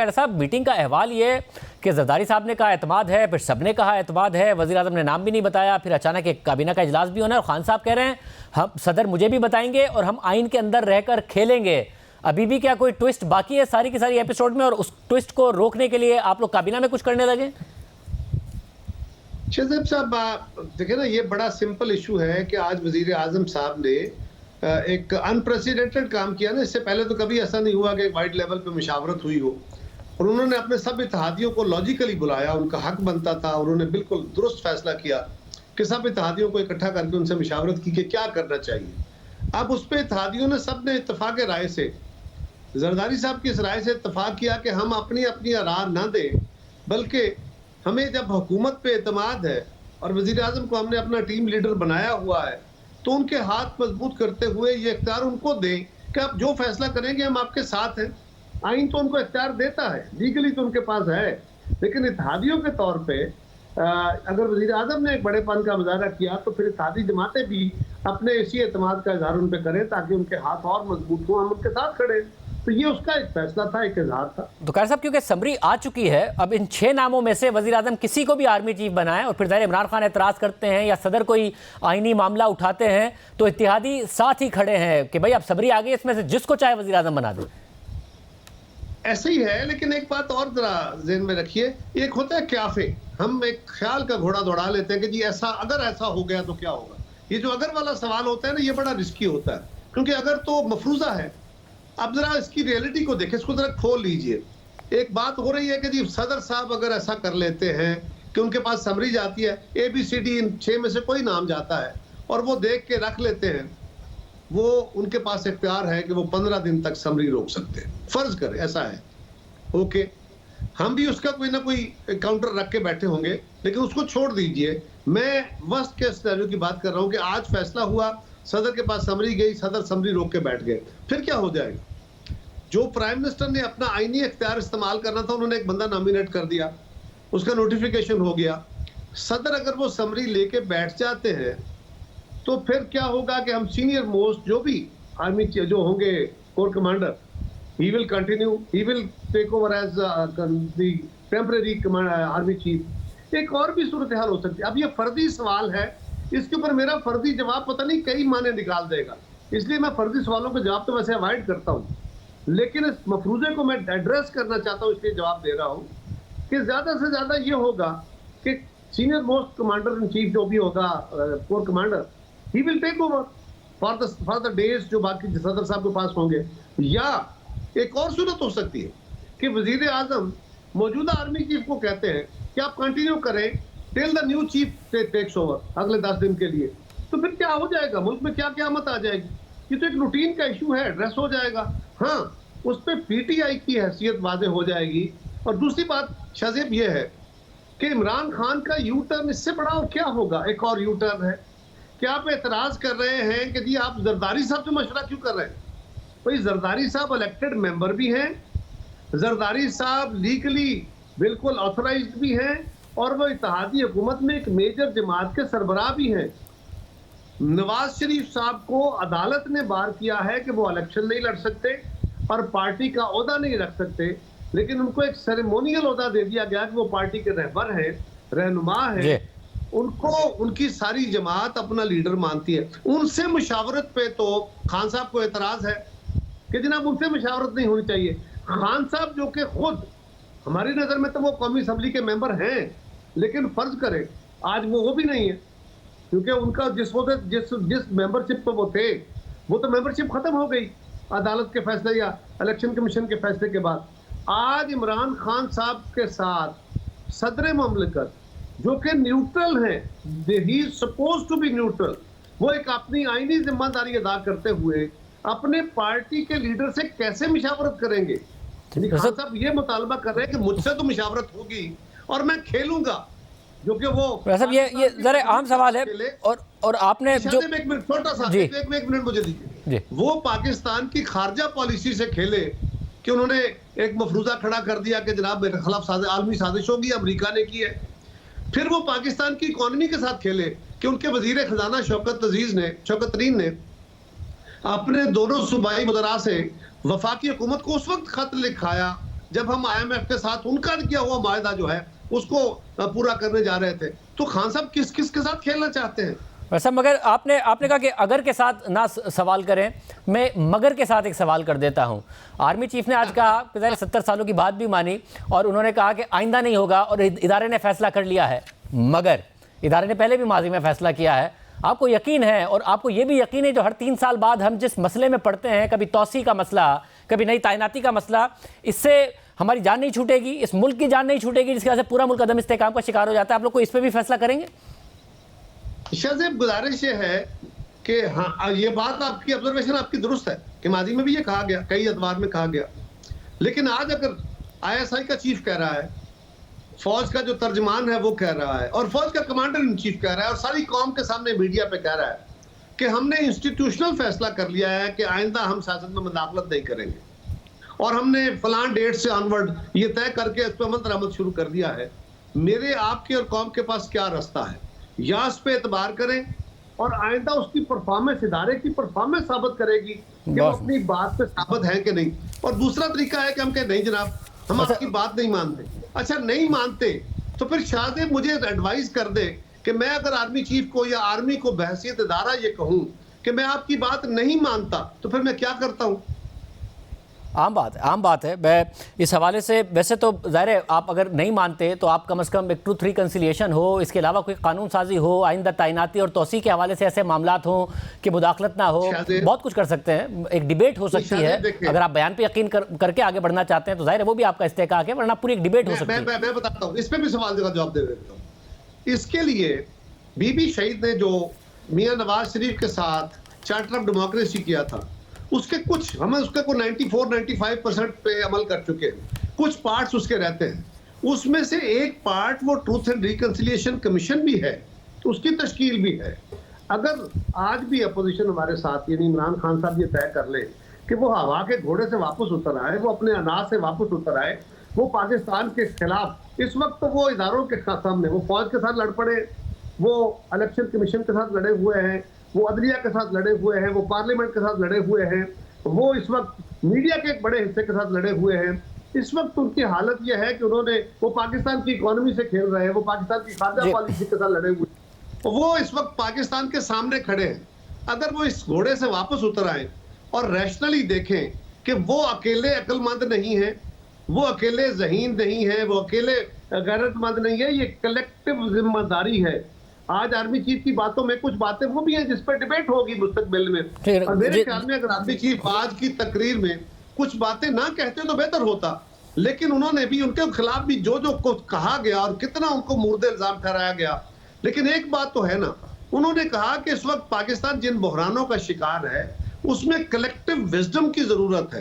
Cadre साहब, meeting का अहवाल ये कि जरदारी साहब ने कहा एतमाद है, फिर सबने कहा एतमाद है, वज़ीर आज़म ने नाम भी नहीं बताया, फिर अचानक एक काबीना का इजलास भी होना है और खान साहब कह रहे हैं हम सदर मुझे भी बताएंगे और हम आइन के अंदर रहकर खेलेंगे। अभी भी क्या कोई ट्विस्ट बाकी है सारी की सारी एपिसोड में, और उस ट्विस्ट को रोकने के लिए आप लोग काबीना में कुछ करने लगे? शहज़ेब साहब, देखिए ना, ये बड़ा सिंपल इशू है कि आज वजीर आजम साहब ने एक अनप्रेसिडेंटेड काम किया ना। इससे पहले तो कभी ऐसा नहीं हुआ कि वाइड लेवल पे मुशावरत हुई हो, और उन्होंने अपने सब इत्तेहादियों को लॉजिकली बुलाया, उनका हक बनता था, उन्होंने बिल्कुल दुरुस्त फैसला किया कि सब इत्तेहादियों को इकट्ठा करके उनसे मुशावरत की कि क्या करना चाहिए। अब उस पर इत्तेहादियों ने सब ने इत्तफाक राय से, जरदारी साहब की इस राय से इत्तफाक किया कि हम अपनी अपनी राय ना दें, बल्कि हमें जब हुकूमत पे एतमाद है और वजीर आजम को हमने अपना टीम लीडर बनाया हुआ है, तो उनके हाथ मजबूत करते हुए ये इख्तियार उनको दें कि आप जो फैसला करेंगे हम आपके साथ हैं। आइन तो उनको इख्तियार देता है, लीगली तो उनके पास है, लेकिन इत्तेहादियों के तौर पे अगर वजीर आजम ने एक बड़ेपन का मुजाहरा किया तो फिर इत्तेहादी जमातें भी अपने इसी एतमाद का इजहार उन पर करें ताकि उनके हाथ और मजबूत हों, हम उनके साथ खड़े। तो ये उसका एक फैसला था, एक इजहार था। तो कार साहब, क्योंकि समरी आ चुकी है, अब इन 6 नामों में से वजीर आजम किसी को भी आर्मी चीफ बनाए और फिर ज़ाहिर इमरान खान एतराज़ करते हैं या सदर कोई आईनी मामला उठाते हैं, तो इत्तेहादी साथ ही खड़े हैं कि भाई अब समरी आ गई, इसमें से जिसको चाहे वजीर आजम बना दे। ऐसे ही है, लेकिन एक बात और जरा ज़हन में रखिए, एक होता है क्याफे, हम एक ख्याल का घोड़ा दौड़ा लेते हैं कि जी ऐसा अगर ऐसा हो गया तो क्या होगा। ये जो अगर वाला सवाल होता है ना, ये बड़ा रिस्की होता है, क्योंकि अगर तो मफरूजा है। अब जरा इसकी रियलिटी को देखें, इसको जरा खोल लीजिए। एक बात हो रही है कि जी सदर साहब अगर ऐसा कर लेते हैं कि उनके पास समरी जाती है, ABCD इन 6 में से कोई नाम जाता है और वो देख के रख लेते हैं, वो उनके पास इख्तियार है कि वो 15 दिन तक समरी रोक सकते हैं। फर्ज करें ऐसा है, ओके, हम भी उसका कोई ना कोई काउंटर रख के बैठे होंगे, लेकिन उसको छोड़ दीजिए। मैं वर्स्ट केस सिनेरियो की बात कर रहा हूं कि आज फैसला हुआ, सदर के पास समरी गई, सदर समरी रोक के बैठ गए, फिर क्या हो जाएगा? जो प्राइम मिनिस्टर ने अपना आईनी इख्तियार इस्तेमाल करना था, उन्होंने एक बंदा नॉमिनेट कर दिया, उसका नोटिफिकेशन हो गया। सदर अगर वो समरी लेके बैठ जाते हैं तो फिर क्या होगा कि हम सीनियर मोस्ट जो भी आर्मी जो होंगे core commander, he will continue, he will take over as the temporary army chief. एक और भी सूरत हाल हो सकती है। अब ये फर्जी सवाल है, इसके ऊपर मेरा फर्जी जवाब पता नहीं कई माने निकाल देगा, इसलिए मैं फर्जी सवालों के जवाब तो वैसे अवॉइड करता हूँ, लेकिन इस मफरूजे को मैं एड्रेस करना चाहता हूँ, इसलिए जवाब दे रहा हूँ कि ज्यादा से ज्यादा ये होगा कि senior most commander in chief जो भी होगा core commander, he will take over for the days जो बाकी सदर साहब के पास होंगे। या एक और सूरत हो सकती है कि वजीर आजम मौजूदा आर्मी चीफ को कहते हैं कि आप कंटिन्यू करें till the new chief takes over अगले 10 दिन के लिए। तो फिर क्या हो जाएगा, मुल्क में क्या क़यामत आ जाएगी? ये तो एक रूटीन का इशू है, एड्रेस हो जाएगा। हाँ, उस पर PTI की हैसियत वाज़ेह हो जाएगी। और दूसरी बात शाज़ेब ये है कि इमरान खान का यू टर्न इससे बड़ा और क्या होगा? एक और यू टर्न है कि आप एतराज़ कर रहे हैं कि जी आप जरदारी साहब से मशवरा क्यों कर रहे हैं? भाई जरदारी साहब इलेक्टेड मेंबर भी हैं, जरदारी साहब लीगली बिल्कुल ऑथराइज्ड भी हैं, और वो इत्तेहादी हुकूमत में एक मेजर जमात के सरबराह भी हैं। नवाज शरीफ साहब को अदालत ने बार किया है कि वो इलेक्शन नहीं लड़ सकते और पार्टी का ओहदा नहीं रख सकते, लेकिन उनको एक सेरेमोनियल ओहदा दे दिया गया कि वो पार्टी के रहबर हैं, रहनुमा हैं। उनको उनकी सारी जमात अपना लीडर मानती है। उनसे मुशावरत पे तो खान साहब को एतराज है कि जनाब उनसे मुशावरत नहीं होनी चाहिए। खान साहब जो कि खुद हमारी नजर में तो वो कौमी असम्बली के मेंबर हैं, लेकिन फर्ज करें आज वो भी नहीं है, क्योंकि उनका जिस मेंबरशिप पे वो थे, वो तो मेंबरशिप खत्म हो गई अदालत के फैसले या इलेक्शन कमीशन के फैसले के बाद। आज इमरान खान साहब के साथ सदर मुमलिकत जो कि न्यूट्रल हैं, he is supposed to be neutral, वो एक अपनी आईनी जिम्मेदारी अदा करते हुए अपने पार्टी के लीडर से कैसे मुशावरत करेंगे? खान साहब ये मुतालबा कर रहे हैं कि मुझसे तो मुशावरत होगी और मैं खेलूंगा, जो कि वो सब ये जरा आम सवाल है। और आपने जो एक मिनट छोटा सा एक मिनट मुझे दीजिए, वो पाकिस्तान की खारजा पॉलिसी से खेले कि उन्होंने एक मफरूजा खड़ा कर दिया कि जनाब मेरे खिलाफ आलमी साजिश होगी, अमेरिका ने की है। फिर वो पाकिस्तान की इकोनॉमी के साथ खेले कि उनके वजीर खजाना शौकत तरीन ने अपने दोनों सूबाई मुदरा से वफाकी हुकूमत को उस वक्त खत लिखाया जब हम IMF के साथ उनका किया हुआ मायदा जो है उसको पूरा करने जा रहे थे। तो खान साहब किस किस के साथ खेलना चाहते हैं? वैसे मगर आपने कहा कि अगर के साथ ना सवाल करें, मैं मगर के साथ एक सवाल कर देता हूं। आर्मी चीफ ने आज कहा कि 70 सालों की बात भी मानी और उन्होंने कहा कि आइंदा नहीं होगा और इदारे ने फैसला कर लिया है। मगर इदारे ने पहले भी माजी में फैसला किया है। आपको यकीन है और आपको ये भी यकीन है जो हर 3 साल बाद हम जिस मसले में पड़ते हैं, कभी तौसी का मसला, कभी नई तैनाती का मसला, इससे हमारी जान नहीं छूटेगी, इस मुल्क की जान नहीं छूटेगी, जिसकी वजह से पूरा मुल्क अदम इस्तेकाम का शिकार हो जाता है। आप लोग को इस पर भी फैसला करेंगे? शाहजेब, गुजारिश ये है कि हाँ, ये बात आपकी ऑब्जर्वेशन आपकी दुरुस्त है कि माजी में भी ये कहा गया, कई अदवार में कहा गया, लेकिन आज अगर ISI का चीफ कह रहा है, फौज का जो तर्जमान है वो कह रहा है और फौज का कमांडर इन चीफ कह रहा है और सारी कौम के सामने मीडिया पे कह रहा है कि हमने इंस्टीट्यूशनल फैसला कर लिया है कि आइंदा हम सियासत में मुदाखलत नहीं करेंगे और हमने फलान डेट से ऑनवर्ड ये तय करके इस पर अमल दरामद शुरू कर दिया है। मेरे आपके और कौम के पास क्या रास्ता है? या इस पे एतबार करें और आइंदा उसकी परफॉर्मेंस, इदारे की परफॉर्मेंस साबित करेगी कि वो अपनी बात पे साबित है कि नहीं। और दूसरा तरीका है कि हम कहें नहीं जनाब, हम आपकी बात नहीं मानते। अच्छा, नहीं मानते तो फिर शायद मुझे एडवाइस कर दे कि मैं अगर आर्मी चीफ को या आर्मी को बहसीत इदारा ये कहूं कि मैं आपकी बात नहीं मानता, तो फिर मैं क्या करता हूं? आम बात है। मैं इस हवाले से, वैसे तो ज़ाहिर है आप अगर नहीं मानते तो आप कम से कम एक ट्रूथ रिकन्सिलिएशन हो, इसके अलावा कोई कानून साजी हो, आइंदा तैनाती और तौसी के हवाले से ऐसे मामलात हों कि मुदाखलत ना हो, बहुत कुछ कर सकते हैं, एक डिबेट हो सकती है। अगर आप बयान पे यकीन करके आगे बढ़ना चाहते हैं तो ज़ाहिर है वो भी आपका इस्तेहकाक है, वरना पूरी एक डिबेट हो सकती है। मैं बताता हूँ, इस पर भी सवाल का जवाब दे देता हूँ। इसके लिए बीबी शहीद ने जो मियां नवाज शरीफ के साथ चार्टर ऑफ डेमोक्रेसी किया था, उसके कुछ हम उसके को 94-95% पे अमल कर चुके हैं। कुछ पार्ट्स उसके रहते हैं, उसमें से एक पार्ट वो ट्रूथ एंड रिकंसिलिएशन कमीशन भी है, तो उसकी तश्कील भी है। अगर आज भी अपोजिशन हमारे साथ यानी इमरान खान साहब ये तय कर ले कि वो हवा के घोड़े से वापस उतर आए, वो अपने अनाज से वापस उतर आए, वो पाकिस्तान के खिलाफ इस वक्त तो वो इदारों के सामने वो फौज के साथ लड़ पड़े, वो इलेक्शन कमीशन के साथ लड़े हुए हैं, वो अदलिया के साथ लड़े हुए हैं, वो पार्लियामेंट के साथ लड़े हुए हैं, वो इस वक्त मीडिया के एक बड़े हिस्से के साथ लड़े हुए हैं। इस वक्त उनकी हालत यह है कि वो पाकिस्तान की इकोनॉमी से खेल रहे हैं, वो पाकिस्तान की खारजा पॉलिसी के साथ लड़े हुए हैं, वो इस वक्त पाकिस्तान के सामने खड़े हैं। अगर वो इस घोड़े से वापस उतर आए और रैशनली देखें कि वो अकेले अक्लमंद नहीं है, वो अकेले ज़हीन नहीं है, वो अकेले गैरतमंद नहीं है, ये कलेक्टिव जिम्मेदारी है। आज आर्मी चीफ की बातों में कुछ बातें वो भी हैं जिस पर डिबेट होगी मुस्तकबिल में, और मेरे ख्याल में अगर आर्मी चीफ आज की तकरीर में कुछ बातें ना कहते तो बेहतर होता, लेकिन उन्होंने भी उनके खिलाफ भी जो जो कुछ कहा गया और कितना उनको मुर्दे इल्जाम ठहराया गया। लेकिन एक बात तो है ना, उन्होंने कहा कि इस वक्त पाकिस्तान जिन बहरानों का शिकार है उसमें कलेक्टिव विजडम की जरूरत है।